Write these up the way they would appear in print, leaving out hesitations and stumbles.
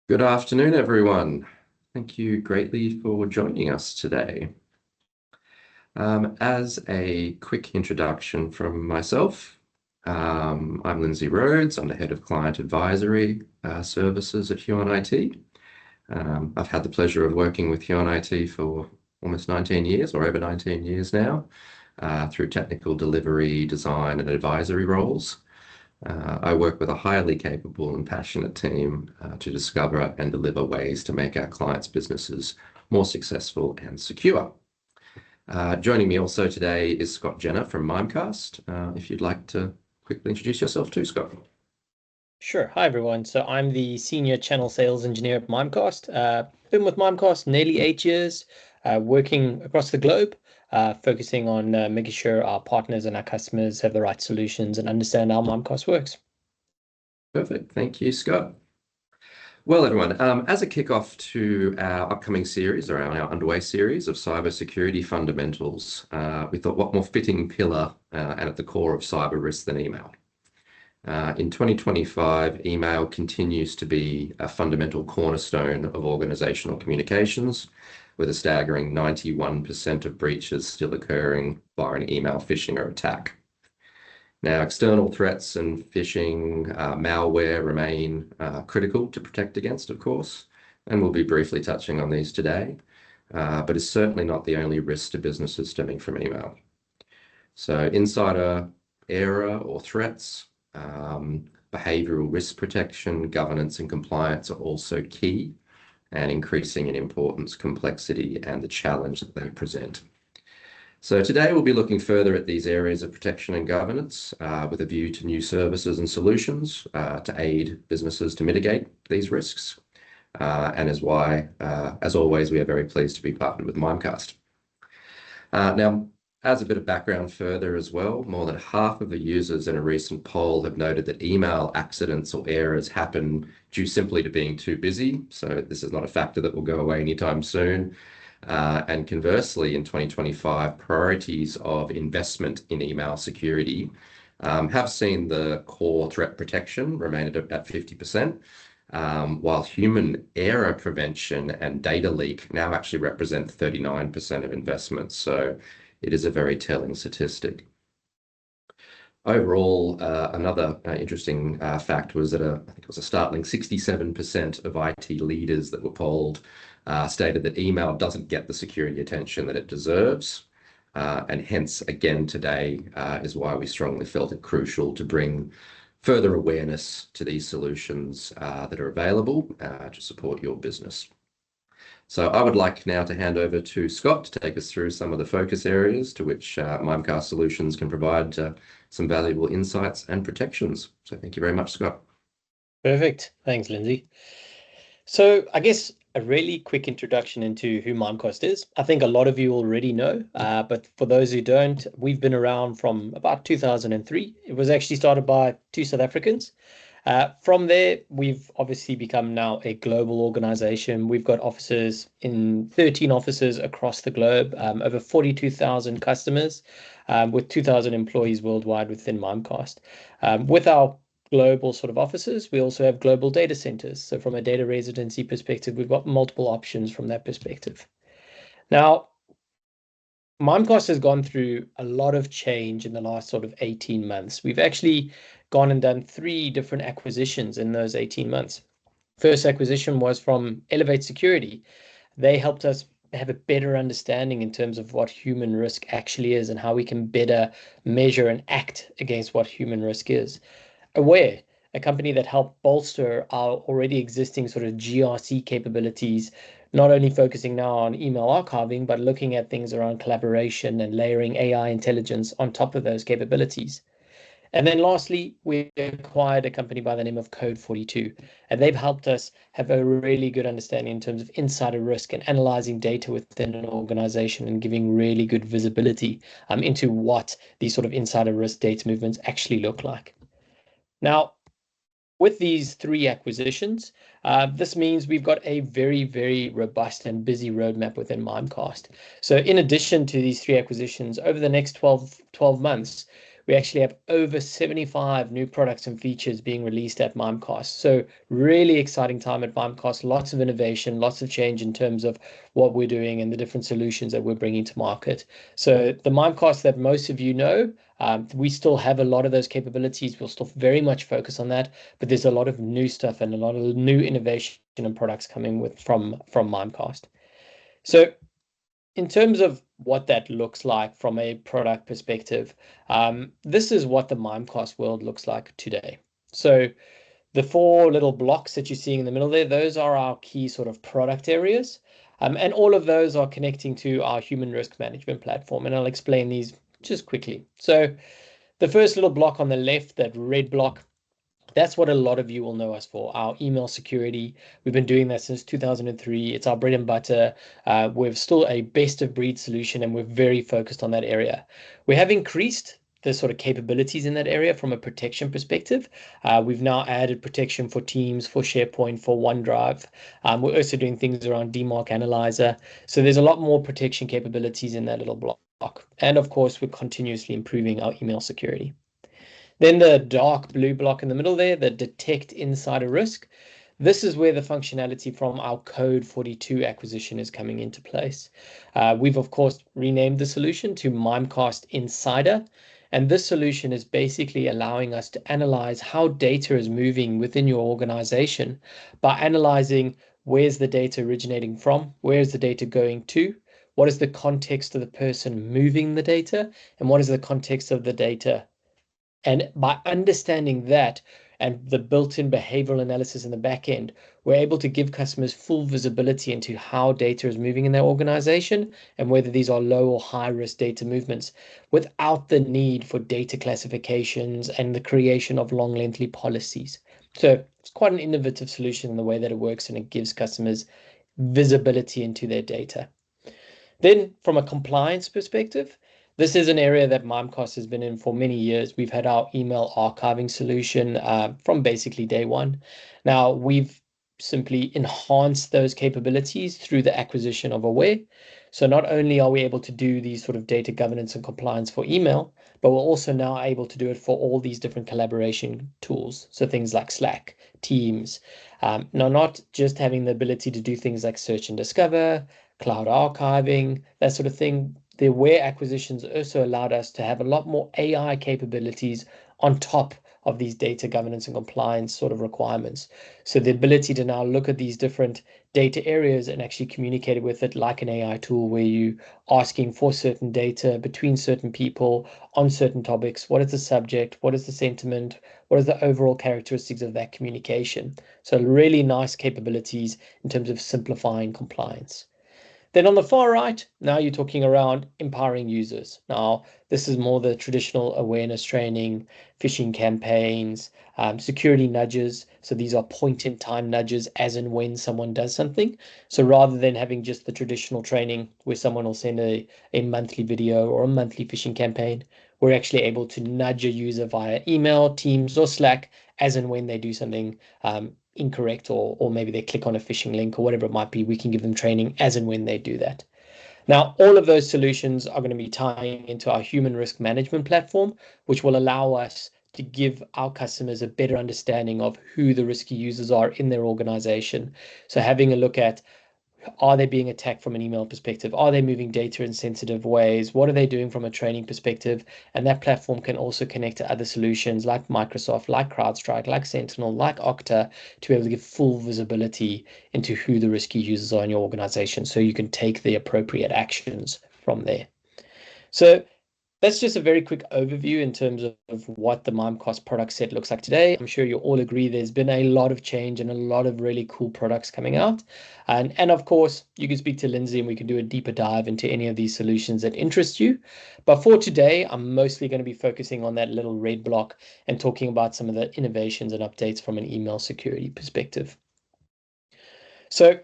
Good afternoon, everyone. Thank you greatly for joining us today. As a quick introduction from myself, I'm Lindsay Rhodes. I'm the head of client advisory services at Huon IT. I've had the pleasure of working with Huon IT for almost 19 years or over 19 years now through technical delivery, design, and advisory roles. I work with a highly capable and passionate team to discover and deliver ways to make our clients' businesses more successful and secure. Joining me also today is Scott Jenner from Mimecast. If you'd like to quickly introduce yourself too, Scott. Sure. Hi, everyone. So I'm the senior channel sales engineer at Mimecast. Been with Mimecast nearly 8 years, working across the globe, focusing on making sure our partners and our customers have the right solutions and understand how Mimecast works. Perfect. Thank you, Scott. Well, everyone, as a kickoff to our upcoming series or our underway series of cybersecurity fundamentals, we thought what more fitting pillar and at the core of cyber risk than email. In 2025, email continues to be a fundamental cornerstone of organizational communications, with a staggering 91% of breaches still occurring via an email phishing or attack. Now, external threats and phishing, malware remain critical to protect against, of course, and we'll be briefly touching on these today, but it's certainly not the only risk to businesses stemming from email. So insider error or threats, behavioral risk protection, governance and compliance are also key and increasing in importance, complexity, and the challenge that they present. So today we'll be looking further at these areas of protection and governance with a view to new services and solutions to aid businesses to mitigate these risks. And as always, we are very pleased to be partnered with Mimecast. Now, as a bit of background further as well, more than half of the users in a recent poll have noted that email accidents or errors happen due simply to being too busy. So this is not a factor that will go away anytime soon. And conversely, in 2025, priorities of investment in email security have seen the core threat protection remain at 50%, while human error prevention and data leak now actually represent 39% of investments. So it is a very telling statistic. Overall, another interesting fact was that I think it was a startling 67% of IT leaders that were polled stated that email doesn't get the security attention that it deserves. And hence, again, today is why we strongly felt it crucial to bring further awareness to these solutions that are available to support your business. So I would like now to hand over to Scott to take us through some of the focus areas to which Mimecast Solutions can provide some valuable insights and protections. So thank you very much, Scott. Perfect. Thanks, Lindsay. So I guess a really quick introduction into who Mimecast is. I think a lot of you already know, but for those who don't, we've been around from about 2003. It was actually started by two South Africans. From there, we've obviously become now a global organization. We've got offices in 13 offices across the globe, over 42,000 customers, with 2,000 employees worldwide within Mimecast. With our global sort of offices, we also have global data centers. So from a data residency perspective, we've got multiple options from that perspective. Now, Mimecast has gone through a lot of change in the last sort of 18 months. We've actually gone and done 3 different acquisitions in those 18 months. First acquisition was from Elevate Security. They helped us have a better understanding in terms of what human risk actually is and how we can better measure and act against what human risk is. Aware, a company that helped bolster our already existing sort of GRC capabilities, not only focusing now on email archiving, but looking at things around collaboration and layering AI intelligence on top of those capabilities. And then lastly, we acquired a company by the name of Code 42, and they've helped us have a really good understanding in terms of insider risk and analyzing data within an organization and giving really good visibility into what these sort of insider risk data movements actually look like. Now, with these 3 acquisitions, this means we've got a very, very robust and busy roadmap within Mimecast. So in addition to these 3 acquisitions, over the next 12 months, we actually have over 75 new products and features being released at Mimecast. So really exciting time at Mimecast, lots of innovation, lots of change in terms of what we're doing and the different solutions that we're bringing to market. So the Mimecast that most of you know, we still have a lot of those capabilities. We'll still very much focus on that, but there's a lot of new stuff and a lot of new innovation and products coming from Mimecast. So in terms of what that looks like from a product perspective, this is what the Mimecast world looks like today. So the four little blocks that you're seeing in the middle there, those are our key sort of product areas. And all of those are connecting to our human risk management platform. And I'll explain these just quickly. So the first little block on the left, that red block, that's what a lot of you will know us for, our email security. We've been doing that since 2003. It's our bread and butter. We're still a best of breed solution, and we're very focused on that area. We have increased the sort of capabilities in that area from a protection perspective. We've now added protection for Teams, for SharePoint, for OneDrive. We're also doing things around DMARC Analyzer. So there's a lot more protection capabilities in that little block. And of course, we're continuously improving our email security. Then the dark blue block in the middle there, the detect insider risk. This is where the functionality from our Code 42 acquisition is coming into place. We've, of course, renamed the solution to Mimecast Insider. And this solution is basically allowing us to analyze how data is moving within your organization by analyzing where's the data originating from, where's the data going to, what is the context of the person moving the data, and what is the context of the data. And by understanding that and the built-in behavioral analysis in the back end, we're able to give customers full visibility into how data is moving in their organization and whether these are low or high risk data movements without the need for data classifications and the creation of long, lengthy policies. So it's quite an innovative solution in the way that it works, and it gives customers visibility into their data. Then from a compliance perspective, this is an area that Mimecast has been in for many years. We've had our email archiving solution from basically day one. Now we've simply enhanced those capabilities through the acquisition of Aware. So not only are we able to do these sort of data governance and compliance for email, but we're also now able to do it for all these different collaboration tools. So things like Slack, Teams. Now, not just having the ability to do things like search and discover, cloud archiving, that sort of thing. The Aware acquisitions also allowed us to have a lot more AI capabilities on top of these data governance and compliance sort of requirements. So the ability to now look at these different data areas and actually communicate with it like an AI tool, where you asking for certain data between certain people on certain topics. What is the subject? What is the sentiment? What is the overall characteristics of that communication? So really nice capabilities in terms of simplifying compliance. Then on the far right, now you're talking around empowering users. Now, this is more the traditional awareness training, phishing campaigns, security nudges. So these are point-in-time nudges as and when someone does something. So rather than having just the traditional training where someone will send a monthly video or a monthly phishing campaign, we're actually able to nudge a user via email, Teams, or Slack as and when they do something incorrect, or maybe they click on a phishing link or whatever it might be. We can give them training as and when they do that. Now, all of those solutions are going to be tying into our human risk management platform, which will allow us to give our customers a better understanding of who the risky users are in their organization. So having a look at, are they being attacked from an email perspective? Are they moving data in sensitive ways? What are they doing from a training perspective? And that platform can also connect to other solutions like Microsoft, like CrowdStrike, like Sentinel, like Okta, to be able to give full visibility into who the risky users are in your organization, so you can take the appropriate actions from there. So that's just a very quick overview in terms of what the Mimecast product set looks like today. I'm sure you all agree there's been a lot of change and a lot of really cool products coming out. And of course, you can speak to Lindsay and we can do a deeper dive into any of these solutions that interest you. But for today, I'm mostly going to be focusing on that little red block and talking about some of the innovations and updates from an email security perspective. So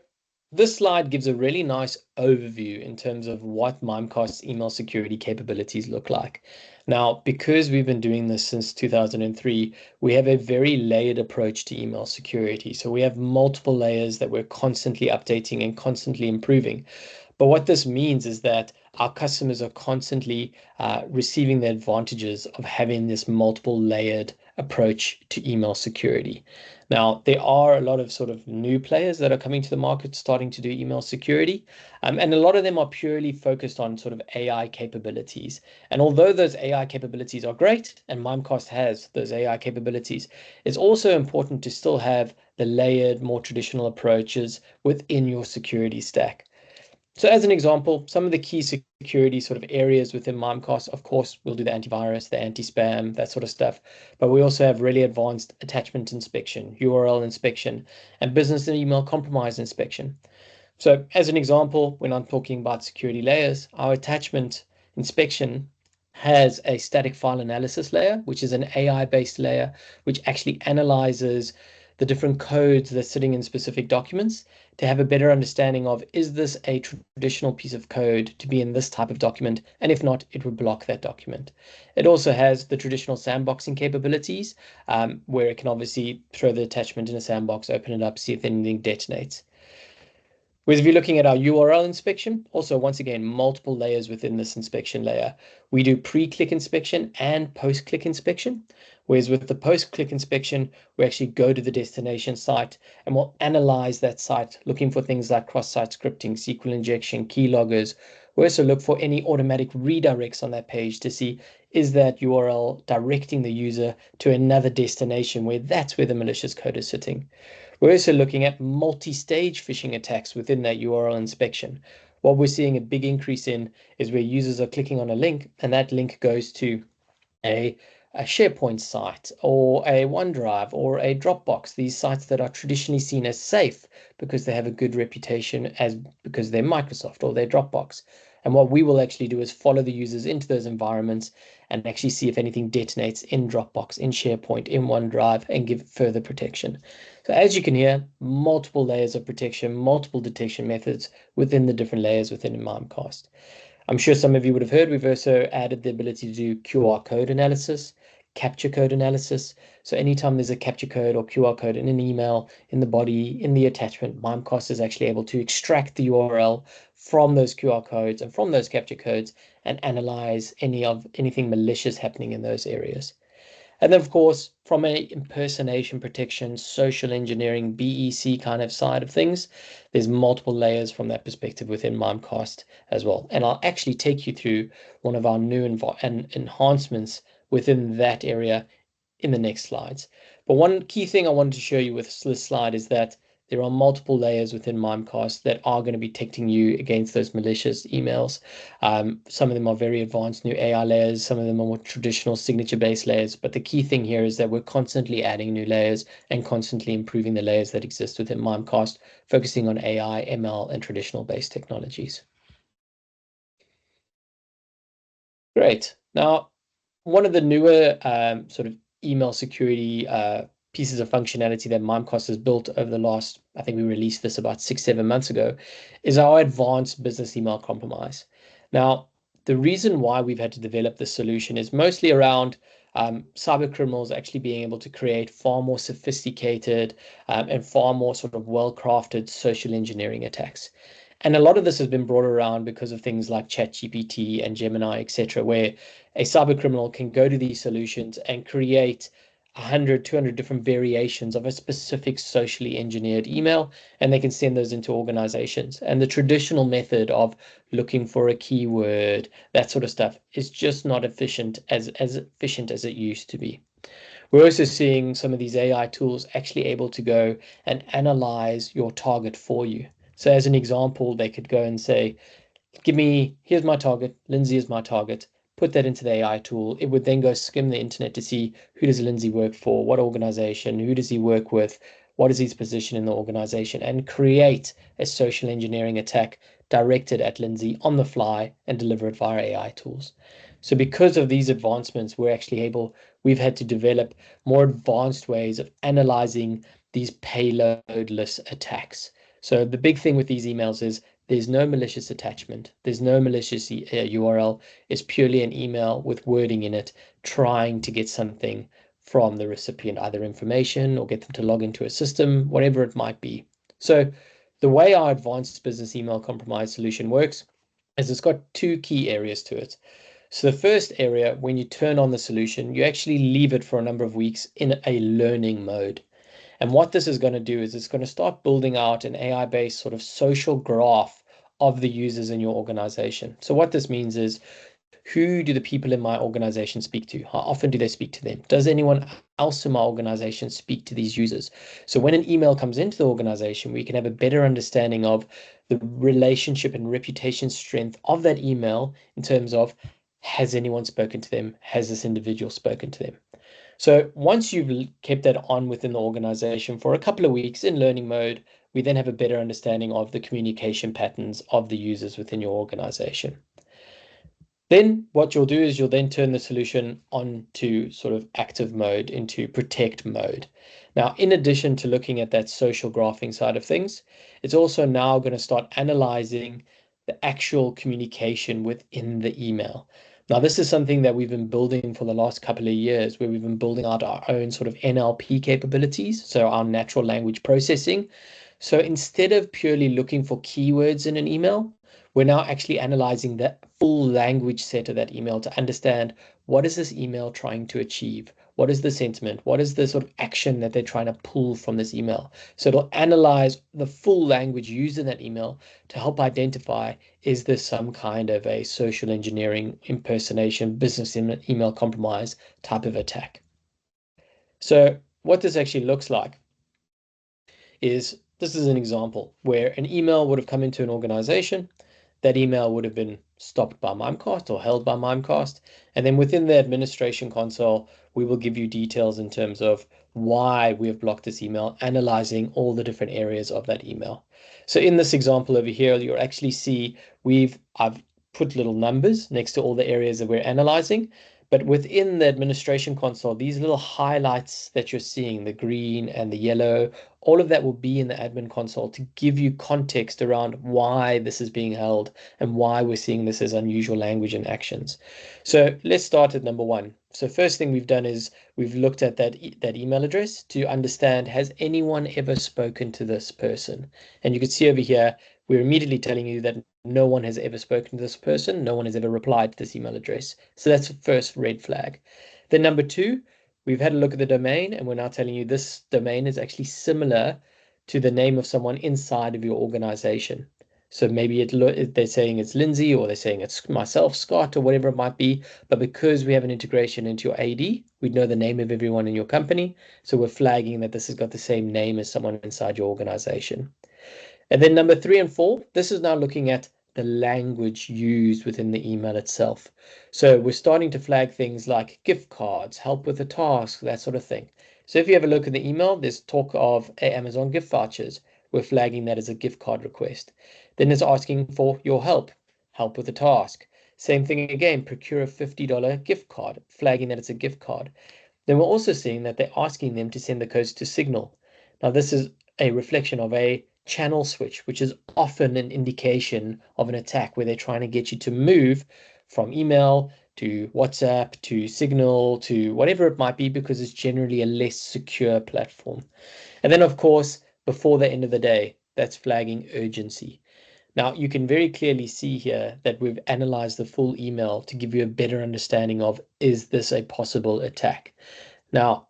this slide gives a really nice overview in terms of what Mimecast's email security capabilities look like. Now, because we've been doing this since 2003, we have a very layered approach to email security. So we have multiple layers that we're constantly updating and constantly improving. But what this means is that our customers are constantly receiving the advantages of having this multiple layered approach to email security. Now, there are a lot of sort of new players that are coming to the market starting to do email security, and a lot of them are purely focused on sort of AI capabilities. And although those AI capabilities are great, and Mimecast has those AI capabilities, it's also important to still have the layered, more traditional approaches within your security stack. So as an example, some of the key security sort of areas within Mimecast, of course, we'll do the antivirus, the anti-spam, that sort of stuff. But we also have really advanced attachment inspection, URL inspection, and business and email compromise inspection. So as an example, when I'm talking about security layers, our attachment inspection has a static file analysis layer, which is an AI-based layer, which actually analyzes the different codes that's sitting in specific documents to have a better understanding of, is this a traditional piece of code to be in this type of document? And if not, it would block that document. It also has the traditional sandboxing capabilities, where it can obviously throw the attachment in a sandbox, open it up, see if anything detonates. Whereas if you're looking at our URL inspection, also once again, multiple layers within this inspection layer. We do pre-click inspection and post-click inspection. Whereas with the post-click inspection, we actually go to the destination site and we'll analyze that site, looking for things like cross-site scripting, SQL injection, keyloggers. We also look for any automatic redirects on that page to see, is that URL directing the user to another destination where that's where the malicious code is sitting. We're also looking at multi-stage phishing attacks within that URL inspection. What we're seeing a big increase in is where users are clicking on a link and that link goes to a, a SharePoint site or a OneDrive or a Dropbox, these sites that are traditionally seen as safe because they have a good reputation as because they're Microsoft or they're Dropbox. And what we will actually do is follow the users into those environments and actually see if anything detonates in Dropbox, in SharePoint, in OneDrive, and give further protection. So as you can hear, multiple layers of protection, multiple detection methods within the different layers within Mimecast. I'm sure some of you would have heard we've also added the ability to do QR code analysis, capture code analysis. So anytime there's a capture code or QR code in an email, in the body, in the attachment, Mimecast is actually able to extract the URL from those QR codes and from those capture codes and analyze anything malicious happening in those areas. And then, of course, from a impersonation protection, social engineering, BEC kind of side of things, there's multiple layers from that perspective within Mimecast as well. And I'll actually take you through one of our new enhancements within that area in the next slides. But one key thing I wanted to show you with this slide is that there are multiple layers within Mimecast that are going to be protecting you against those malicious emails. Some of them are very advanced new AI layers. Some of them are more traditional signature-based layers. But the key thing here is that we're constantly adding new layers and constantly improving the layers that exist within Mimecast, focusing on AI, ML, and traditional-based technologies. Great. Now, one of the newer sort of email security pieces of functionality that Mimecast has built over the last, I think we released this about 6-7 months ago, is our advanced business email compromise. Now, the reason why we've had to develop this solution is mostly around cyber criminals actually being able to create far more sophisticated and far more sort of well-crafted social engineering attacks. And a lot of this has been brought around because of things like ChatGPT and Gemini, etc., where a cyber criminal can go to these solutions and create 100, 200 different variations of a specific socially engineered email, and they can send those into organizations. And the traditional method of looking for a keyword, that sort of stuff, is just not as efficient as it used to be. We're also seeing some of these AI tools actually able to go and analyze your target for you. So as an example, they could go and say, here's my target, Lindsay is my target, put that into the AI tool. It would then go skim the internet to see, who does Lindsay work for, what organization, who does he work with, what is his position in the organization, and create a social engineering attack directed at Lindsay on the fly and deliver it via AI tools. So because of these advancements, we've had to develop more advanced ways of analyzing these payloadless attacks. So the big thing with these emails is there's no malicious attachment. There's no malicious URL. It's purely an email with wording in it, trying to get something from the recipient, either information or get them to log into a system, whatever it might be. So The way our advanced business email compromise solution works is it's got two key areas to it. So the first area, when you turn on the solution, you actually leave it for a number of weeks in a learning mode. And what this is going to do is it's going to start building out an AI-based sort of social graph of the users in your organization. So what this means is, who do the people in my organization speak to? How often do they speak to them? Does anyone else in my organization speak to these users? So when an email comes into the organization, we can have a better understanding of the relationship and reputation strength of that email in terms of, has anyone spoken to them? Has this individual spoken to them? So once you've kept that on within the organization for a couple of weeks in learning mode, we then have a better understanding of the communication patterns of the users within your organization. Then what you'll do is you'll then turn the solution on to sort of active mode, into protect mode. Now, in addition to looking at that social graphing side of things, it's also now going to start analyzing the actual communication within the email. Now, this is something that we've been building for the last couple of years, where we've been building out our own sort of NLP capabilities, so our natural language processing. So instead of purely looking for keywords in an email, we're now actually analyzing the full language set of that email to understand, what is this email trying to achieve? What is the sentiment? What is the sort of action that they're trying to pull from this email? So it'll analyze the full language used in that email to help identify, is this some kind of a social engineering, impersonation, business email compromise type of attack? So what this actually looks like is, this is an example where an email would have come into an organization. That email would have been stopped by Mimecast or held by Mimecast. And then within the administration console, we will give you details in terms of why we have blocked this email, analyzing all the different areas of that email. So in this example over here, you'll actually see I've put little numbers next to all the areas that we're analyzing. But within the administration console, these little highlights that you're seeing, the green and the yellow, all of that will be in the admin console to give you context around why this is being held and why we're seeing this as unusual language and actions. So let's start at number one. So first thing we've done is we've looked at that email address to understand, has anyone ever spoken to this person? And you can see over here, we're immediately telling you that no one has ever spoken to this person. No one has ever replied to this email address. So that's the first red flag. Then number two, we've had a look at the domain, and we're now telling you this domain is actually similar to the name of someone inside of your organization. So maybe they're saying it's Lindsay, or they're saying it's myself, Scott, or whatever it might be. But because we have an integration into your AD, we know the name of everyone in your company. So we're flagging that this has got the same name as someone inside your organization. And then number 3 and 4, this is now looking at the language used within the email itself. So we're starting to flag things like gift cards, help with a task, that sort of thing. So if you have a look at the email, there's talk of Amazon gift vouchers. We're flagging that as a gift card request. Then it's asking for your help with a task. Same thing again, procure a $50 gift card, flagging that it's a gift card. Then we're also seeing that they're asking them to send the codes to Signal. Now, this is a reflection of a channel switch, which is often an indication of an attack where they're trying to get you to move from email to WhatsApp to Signal to whatever it might be, because it's generally a less secure platform. And then, of course, before the end of the day, that's flagging urgency. Now, you can very clearly see here that we've analyzed the full email to give you a better understanding of, is this a possible attack? Now,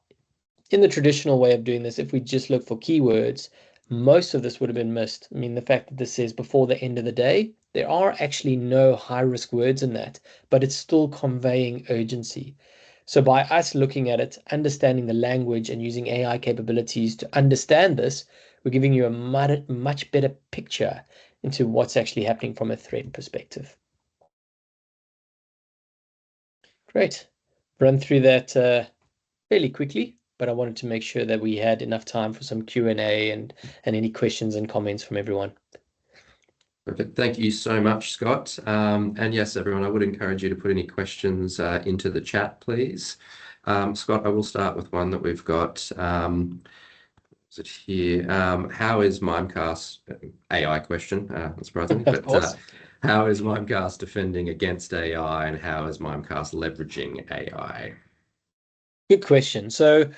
in the traditional way of doing this, if we just look for keywords, most of this would have been missed. I mean, the fact that this says before the end of the day, there are actually no high-risk words in that, but it's still conveying urgency. So by us looking at it, understanding the language and using AI capabilities to understand this, we're giving you a much better picture into what's actually happening from a threat perspective. Great. Run through that fairly quickly, but I wanted to make sure that we had enough time for some Q&A and any questions and comments from everyone. Perfect. Thank you so much, Scott. And yes, everyone, I would encourage you to put any questions into the chat, please. Scott, I will start with one that we've got. Is it here? How is Mimecast, AI question, unsurprisingly, Of course. how is Mimecast defending against AI, and how is Mimecast leveraging AI? Good question. So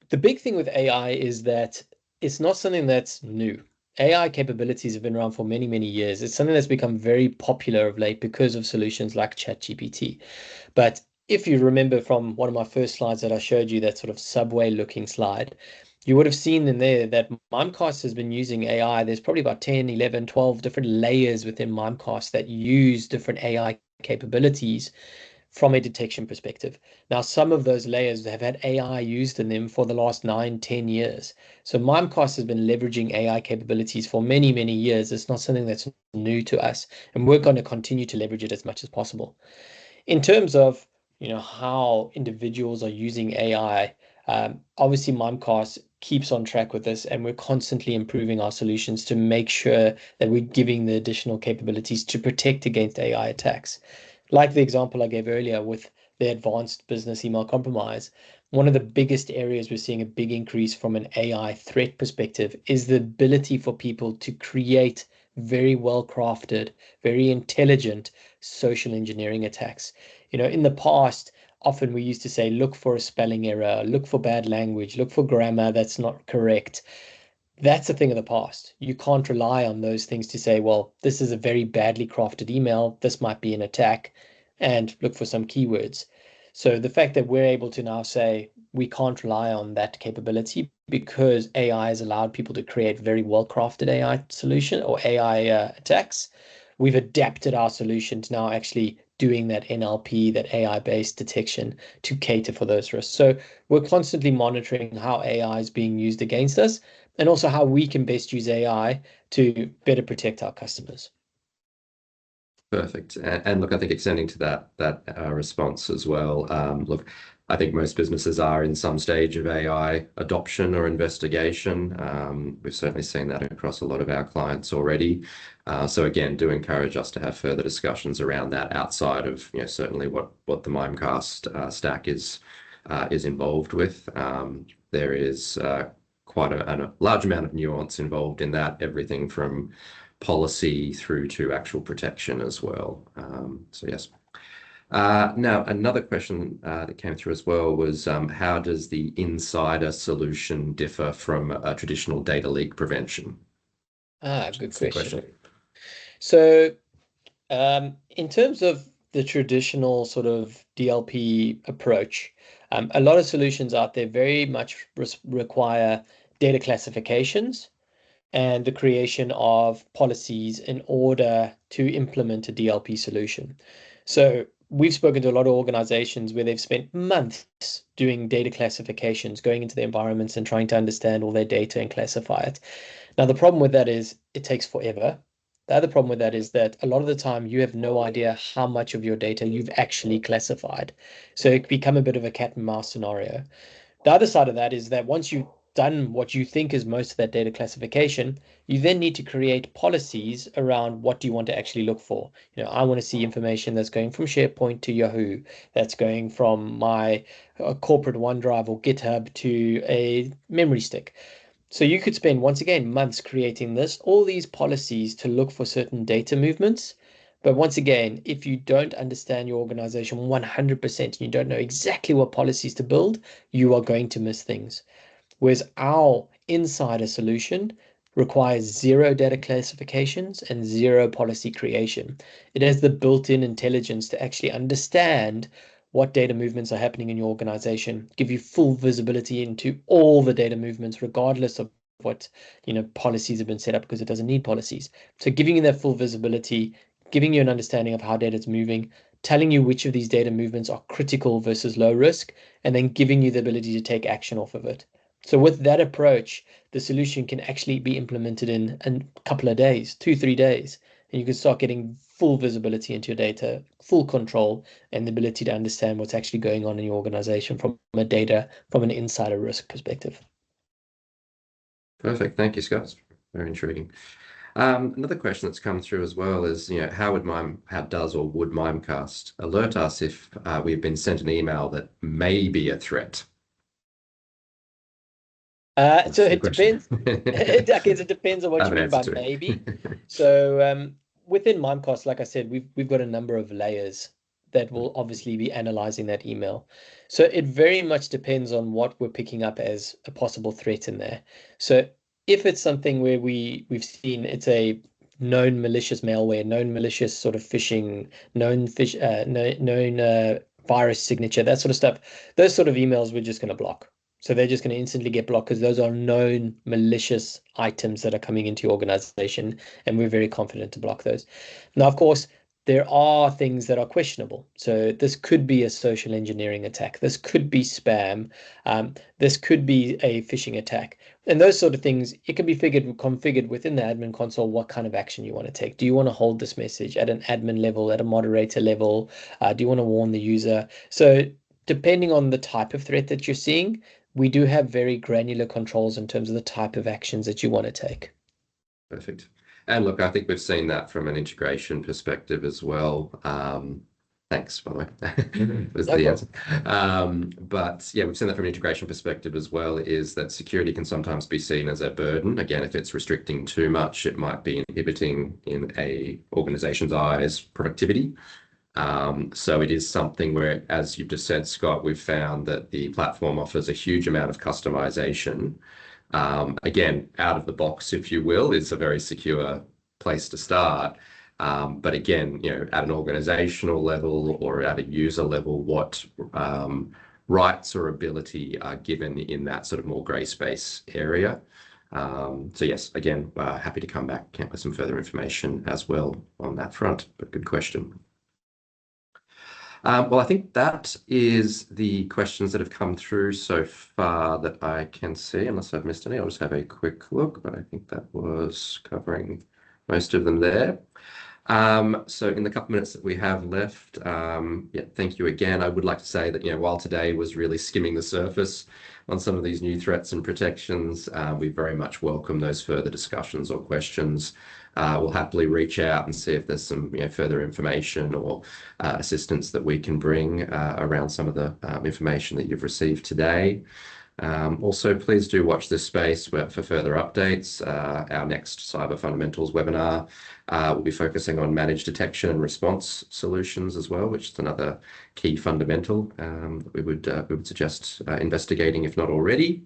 the big thing with AI is that it's not something that's new. AI capabilities have been around for many, many years. It's something that's become very popular of late because of solutions like ChatGPT. But if you remember from one of my first slides that I showed you, that sort of subway looking slide, you would have seen in there that Mimecast has been using AI. There's probably about 10, 11, 12 different layers within Mimecast that use different AI capabilities from a detection perspective. Now, some of those layers have had AI used in them for the last 9, 10 years. So Mimecast has been leveraging AI capabilities for many, many years. It's not something that's new to us, and we're going to continue to leverage it as much as possible. In terms of how individuals are using AI, obviously Mimecast keeps on track with this, and we're constantly improving our solutions to make sure that we're giving the additional capabilities to protect against AI attacks. Like the example I gave earlier with the advanced business email compromise, one of the biggest areas we're seeing a big increase from an AI threat perspective is the ability for people to create very well crafted, very intelligent social engineering attacks. In the past, often we used to say, look for a spelling error, look for bad language, look for grammar that's not correct. That's a thing of the past. You can't rely on those things to say, well, this is a very badly crafted email, this might be an attack, and look for some keywords. So the fact that we're able to now say we can't rely on that capability because AI has allowed people to create very well-crafted AI solution or AI attacks, we've adapted our solution to now actually doing that NLP, that AI-based detection to cater for those risks. So we're constantly monitoring how AI is being used against us, and also how we can best use AI to better protect our customers. Perfect. And look, I think extending to that response as well. Look, I think most businesses are in some stage of AI adoption or investigation. We've certainly seen that across a lot of our clients already. So again, do encourage us to have further discussions around that outside of certainly what the Mimecast stack is involved with. There is quite a large amount of nuance involved in that, everything from policy through to actual protection as well. So yes. Now, another question that came through as well was how does the insider solution differ from a traditional data leak prevention? Good That's the question. So in terms of the traditional sort of DLP approach, a lot of solutions out there very much require data classifications and the creation of policies in order to implement a DLP solution. So we've spoken to a lot of organizations where they've spent months doing data classifications, going into the environments and trying to understand all their data and classify it. Now, the problem with that is it takes forever. The other problem with that is that a lot of the time you have no idea how much of your data you've actually classified. So it can become a bit of a cat and mouse scenario. The other side of that is that once you've done what you think is most of that data classification, you then need to create policies around what do you want to actually look for. I want to see information that's going from SharePoint to Yahoo, that's going from my corporate OneDrive or GitHub to a memory stick. So you could spend, once again, months creating all these policies to look for certain data movements. But once again, if you don't understand your organization 100% and you don't know exactly what policies to build, you are going to miss things. Whereas our insider solution requires zero data classifications and zero policy creation. It has the built-in intelligence to actually understand what data movements are happening in your organization, give you full visibility into all the data movements, regardless of what policies have been set up, because it doesn't need policies. So giving you that full visibility, giving you an understanding of how data is moving, telling you which of these data movements are critical versus low risk, and then giving you the ability to take action off of it. So with that approach, the solution can actually be implemented in a couple of days, 2, 3 days, and you can start getting full visibility into your data, full control, and the ability to understand what's actually going on in your organization from an insider risk perspective. Perfect. Thank you, Scott. Very intriguing. Another question that's come through as well is, how does or would Mimecast alert us if we've been sent an email that may be a threat? So it depends. I guess it depends on what you mean by maybe. So within Mimecast, like I said, we've got a number of layers that will obviously be analyzing that email. So it very much depends on what we're picking up as a possible threat in there. So if it's something where we've seen it's a known malicious malware, known malicious sort of phishing, known virus signature, that sort of stuff, those sort of emails we're just going to block. So they're just going to instantly get blocked because those are known malicious items that are coming into your organization, and we're very confident to block those. Now, of course, there are things that are questionable. So this could be a social engineering attack. This could be spam. This could be a phishing attack. And those sort of things, it can be configured within the admin console what kind of action you want to take. Do you want to hold this message at an admin level, at a moderator level? Do you want to warn the user? So depending on the type of threat that you're seeing, we do have very granular controls in terms of the type of actions that you want to take. Perfect. And look, I think we've seen that from an integration perspective as well. Thanks, by the way, was the answer. But yeah, we've seen that from an integration perspective as well, is that security can sometimes be seen as a burden. Again, if it's restricting too much, it might be inhibiting in a organization's eyes productivity. So it is something where, as you've just said, Scott, we've found that the platform offers a huge amount of customization. Again, out of the box, if you will, is a very secure place to start. But again, at an organizational level or at a user level, what rights or ability are given in that sort of more gray space area. So yes, again, happy to come back with some further information as well on that front, but good question. Well, I think that is the questions that have come through so far that I can see, unless I've missed any. I'll just have a quick look, but I think that was covering most of them there. So in the couple minutes that we have left, yeah, thank you again. I would like to say that, while today was really skimming the surface on some of these new threats and protections, we very much welcome those further discussions or questions. We'll happily reach out and see if there's some further information or assistance that we can bring around some of the information that you've received today. Also, please do watch this space for further updates. Our next Cyber Fundamentals webinar will be focusing on managed detection and response solutions as well, which is another key fundamental that we would suggest investigating if not already.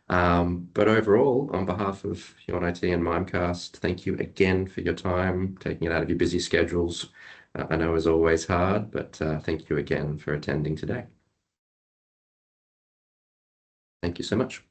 But overall, on behalf of Huon IT and Mimecast, thank you again for your time, taking it out of your busy schedules. I know is always hard, but thank you again for attending today. Thank you so much.